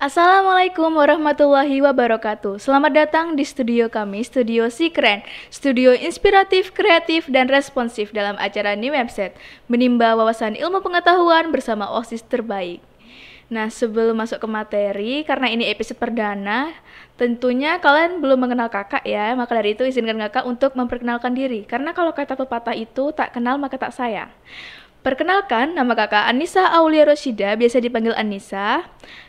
Assalamualaikum warahmatullahi wabarakatuh. Selamat datang di studio kami, Studio Si Keren, studio inspiratif, kreatif, dan responsif dalam acara New Website, menimba wawasan ilmu pengetahuan bersama OSIS terbaik. Nah, sebelum masuk ke materi, karena ini episode perdana, tentunya kalian belum mengenal kakak ya, maka dari itu izinkan kakak untuk memperkenalkan diri. Karena kalau kata pepatah itu, tak kenal maka tak sayang. Perkenalkan, nama kakak Anissa Aulia Rosyida, biasa dipanggil Anissa.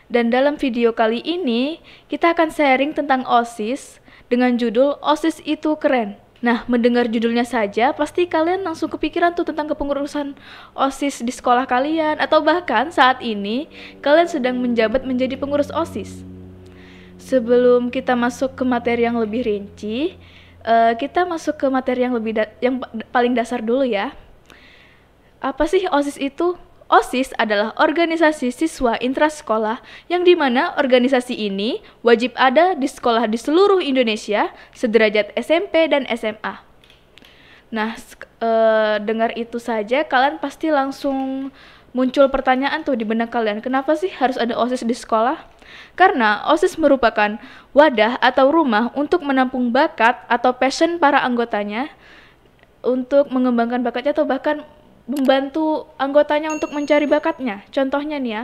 Dan dalam video kali ini, kita akan sharing tentang OSIS dengan judul OSIS itu keren. Nah, mendengar judulnya saja, pasti kalian langsung kepikiran tuh tentang kepengurusan OSIS di sekolah kalian, atau bahkan saat ini, kalian sedang menjabat menjadi pengurus OSIS. Sebelum kita masuk ke materi yang lebih rinci, kita masuk ke materi yang paling dasar dulu ya. Apa sih OSIS itu? OSIS adalah organisasi siswa intrasekolah yang dimana organisasi ini wajib ada di sekolah di seluruh Indonesia sederajat SMP dan SMA. Nah, dengar itu saja kalian pasti langsung muncul pertanyaan tuh di benak kalian, kenapa sih harus ada OSIS di sekolah? Karena OSIS merupakan wadah atau rumah untuk menampung bakat atau passion para anggotanya untuk mengembangkan bakatnya atau bahkan membantu anggotanya untuk mencari bakatnya. Contohnya nih ya,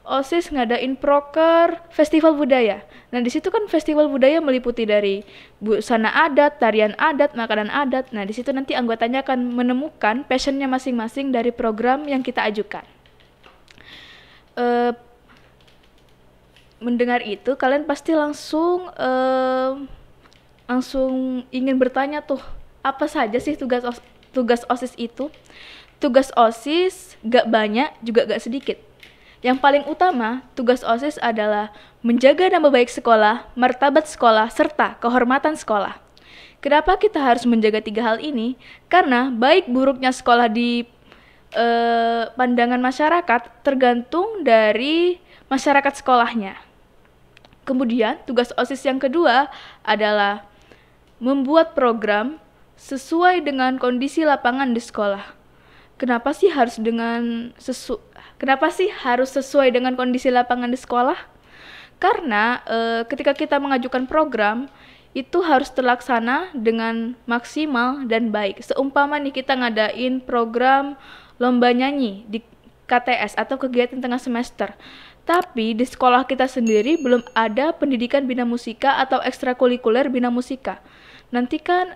OSIS ngadain proker festival budaya. Nah di situ kan festival budaya meliputi dari busana adat, tarian adat, makanan adat. Nah di situ nanti anggotanya akan menemukan passionnya masing-masing dari program yang kita ajukan. Mendengar itu kalian pasti langsung ingin bertanya tuh, apa saja sih tugas OSIS itu? Tugas OSIS gak banyak juga gak sedikit. Yang paling utama, tugas OSIS adalah menjaga nama baik sekolah, martabat sekolah, serta kehormatan sekolah. Kenapa kita harus menjaga 3 hal ini? Karena baik buruknya sekolah di pandangan masyarakat tergantung dari masyarakat sekolahnya. Kemudian, tugas OSIS yang kedua adalah membuat program sesuai dengan kondisi lapangan di sekolah. Kenapa sih harus sesuai dengan kondisi lapangan di sekolah? Karena ketika kita mengajukan program itu harus terlaksana dengan maksimal dan baik. Seumpama nih kita ngadain program lomba nyanyi di KTS atau kegiatan tengah semester. Tapi di sekolah kita sendiri belum ada pendidikan bina musika atau ekstrakurikuler bina musika. Nanti kan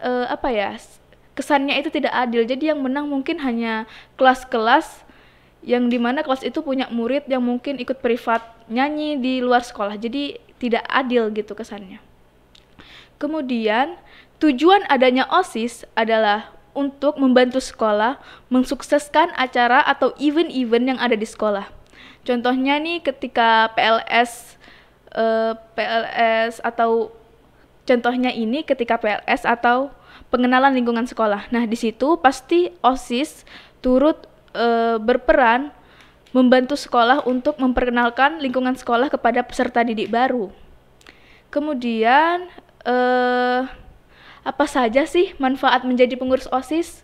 kesannya itu tidak adil. Jadi yang menang mungkin hanya kelas-kelas yang dimana kelas itu punya murid yang mungkin ikut privat nyanyi di luar sekolah. Jadi tidak adil gitu kesannya. Kemudian tujuan adanya OSIS adalah untuk membantu sekolah mensukseskan acara atau event-event yang ada di sekolah. Contohnya nih ketika PLS atau contohnya ini ketika PLS atau pengenalan lingkungan sekolah. Nah, di situ pasti OSIS turut berperan membantu sekolah untuk memperkenalkan lingkungan sekolah kepada peserta didik baru. Kemudian, apa saja sih manfaat menjadi pengurus OSIS?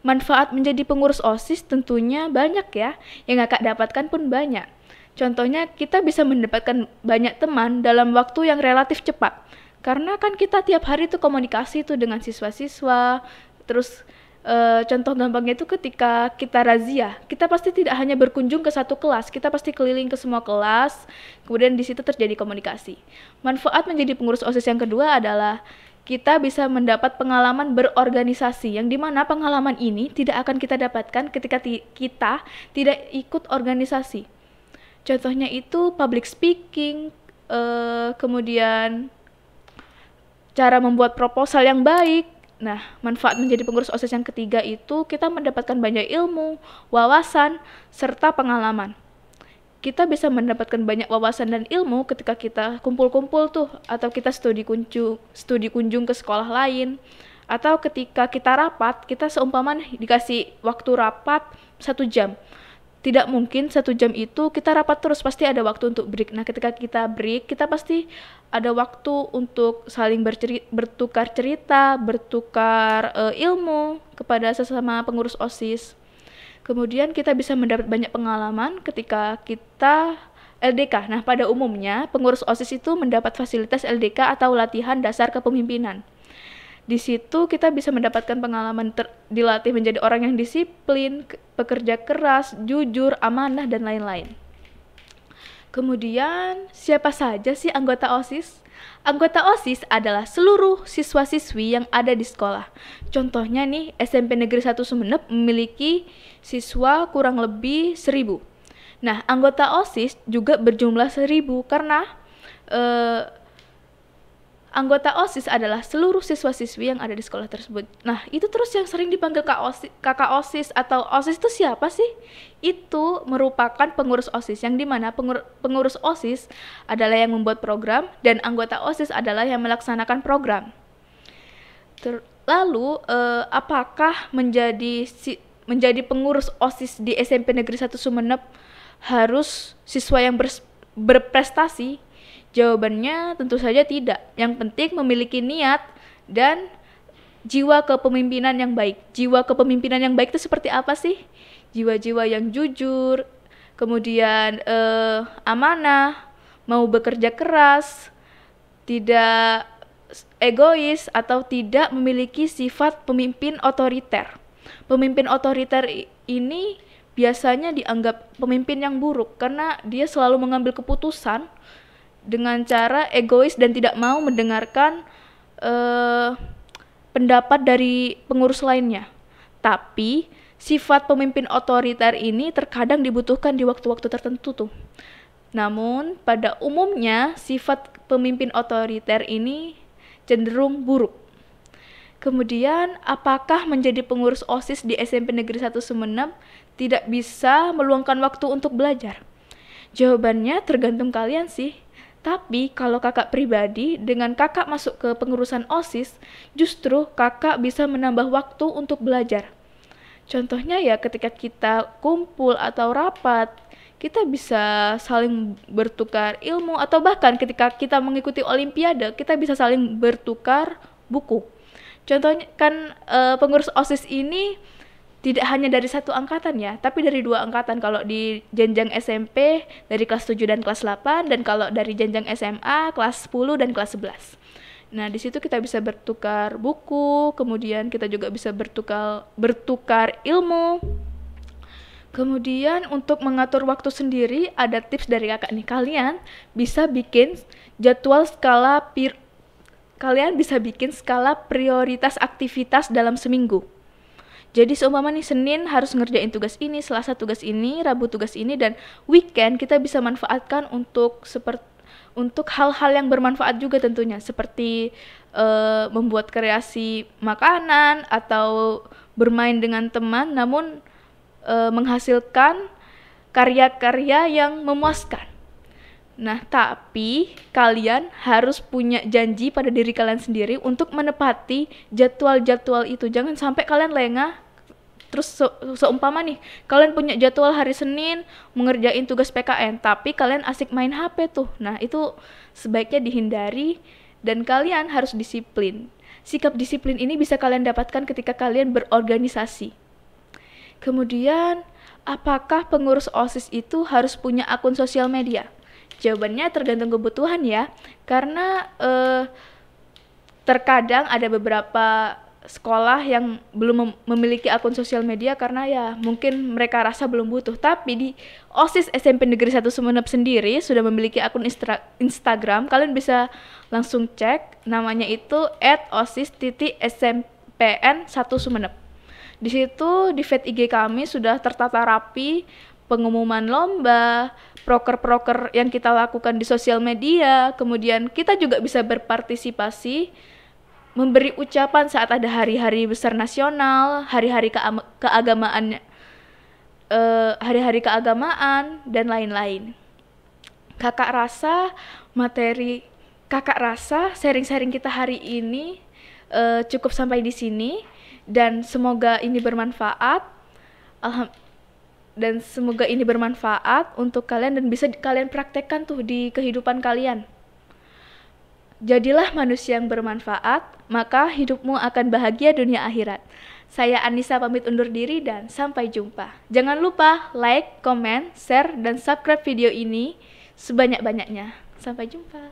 Manfaat menjadi pengurus OSIS tentunya banyak ya, yang kakak dapatkan pun banyak. Contohnya kita bisa mendapatkan banyak teman dalam waktu yang relatif cepat. Karena kan kita tiap hari tuh komunikasi tuh dengan siswa-siswa. Terus contoh gampangnya itu ketika kita razia, kita pasti tidak hanya berkunjung ke satu kelas, kita pasti keliling ke semua kelas. Kemudian di situ terjadi komunikasi. Manfaat menjadi pengurus OSIS yang kedua adalah kita bisa mendapat pengalaman berorganisasi, yang dimana pengalaman ini tidak akan kita dapatkan ketika kita tidak ikut organisasi. Contohnya itu public speaking, kemudian cara membuat proposal yang baik. Nah, manfaat menjadi pengurus OSIS yang ketiga itu kita mendapatkan banyak ilmu, wawasan, serta pengalaman. Kita bisa mendapatkan banyak wawasan dan ilmu ketika kita kumpul-kumpul tuh, atau kita studi kunjung ke sekolah lain, atau ketika kita rapat, kita seumpama dikasih waktu rapat 1 jam. Tidak mungkin 1 jam itu kita rapat terus, pasti ada waktu untuk break. Nah, ketika kita break, kita pasti ada waktu untuk saling bertukar cerita, bertukar ilmu kepada sesama pengurus OSIS. Kemudian kita bisa mendapat banyak pengalaman ketika kita LDK. Nah, pada umumnya pengurus OSIS itu mendapat fasilitas LDK atau latihan dasar kepemimpinan. Di situ kita bisa mendapatkan pengalaman dilatih menjadi orang yang disiplin, pekerja keras, jujur, amanah, dan lain-lain. Kemudian, siapa saja sih anggota OSIS? Anggota OSIS adalah seluruh siswa-siswi yang ada di sekolah. Contohnya nih, SMP Negeri 1 Sumeneb memiliki siswa kurang lebih 1.000. Nah, anggota OSIS juga berjumlah 1.000 karena anggota OSIS adalah seluruh siswa-siswi yang ada di sekolah tersebut. Nah, itu terus yang sering dipanggil kakak OSIS atau OSIS itu siapa sih? Itu merupakan pengurus OSIS, yang dimana pengurus OSIS adalah yang membuat program dan anggota OSIS adalah yang melaksanakan program. Lalu, apakah menjadi pengurus OSIS di SMP Negeri 1 Sumeneb harus siswa yang berprestasi? Jawabannya tentu saja tidak. Yang penting memiliki niat dan jiwa kepemimpinan yang baik. Jiwa kepemimpinan yang baik itu seperti apa sih? Jiwa-jiwa yang jujur, kemudian amanah, mau bekerja keras, tidak egois, atau tidak memiliki sifat pemimpin otoriter. Pemimpin otoriter ini biasanya dianggap pemimpin yang buruk karena dia selalu mengambil keputusan dengan cara egois dan tidak mau mendengarkan pendapat dari pengurus lainnya. Tapi sifat pemimpin otoriter ini terkadang dibutuhkan di waktu-waktu tertentu tuh. Namun pada umumnya sifat pemimpin otoriter ini cenderung buruk. Kemudian, apakah menjadi pengurus OSIS di SMP Negeri 1 Sumeneb tidak bisa meluangkan waktu untuk belajar? Jawabannya tergantung kalian sih. Tapi kalau kakak pribadi, dengan kakak masuk ke pengurusan OSIS, justru kakak bisa menambah waktu untuk belajar. Contohnya ya ketika kita kumpul atau rapat, kita bisa saling bertukar ilmu, atau bahkan ketika kita mengikuti olimpiade, kita bisa saling bertukar buku. Contohnya kan pengurus OSIS ini tidak hanya dari satu angkatan ya, tapi dari 2 angkatan. Kalau di jenjang SMP dari kelas 7 dan kelas 8, dan kalau dari jenjang SMA kelas 10 dan kelas 11. Nah, di situ kita bisa bertukar buku, kemudian kita juga bisa bertukar ilmu. Kemudian untuk mengatur waktu sendiri, ada tips dari kakak nih. Kalian bisa bikin skala prioritas aktivitas dalam seminggu. Jadi seumpama nih Senin harus ngerjain tugas ini, Selasa tugas ini, Rabu tugas ini, dan weekend kita bisa manfaatkan untuk hal-hal yang bermanfaat juga tentunya, seperti membuat kreasi makanan atau bermain dengan teman, namun menghasilkan karya-karya yang memuaskan. Nah, tapi kalian harus punya janji pada diri kalian sendiri untuk menepati jadwal-jadwal itu. Jangan sampai kalian lengah. Terus seumpama nih, kalian punya jadwal hari Senin mengerjain tugas PKN, tapi kalian asik main HP tuh. Nah, itu sebaiknya dihindari dan kalian harus disiplin. Sikap disiplin ini bisa kalian dapatkan ketika kalian berorganisasi. Kemudian, apakah pengurus OSIS itu harus punya akun sosial media? Jawabannya tergantung kebutuhan ya, karena terkadang ada beberapa sekolah yang belum memiliki akun sosial media karena ya mungkin mereka rasa belum butuh. Tapi di OSIS SMP Negeri 1 Sumeneb sendiri sudah memiliki akun Instagram. Kalian bisa langsung cek, namanya itu @osis.smpn1sumeneb. Di situ di feed IG kami sudah tertata rapi pengumuman lomba, proker-proker yang kita lakukan di sosial media. Kemudian kita juga bisa berpartisipasi, memberi ucapan saat ada hari-hari besar nasional, hari-hari keagamaan, dan lain-lain. Kakak rasa sharing-sharing kita hari ini cukup sampai di sini, dan semoga ini bermanfaat. Dan semoga ini bermanfaat untuk kalian dan bisa kalian praktekkan tuh di kehidupan kalian. Jadilah manusia yang bermanfaat, maka hidupmu akan bahagia dunia akhirat. Saya Anissa pamit undur diri dan sampai jumpa. Jangan lupa like, comment, share, dan subscribe video ini sebanyak-banyaknya. Sampai jumpa.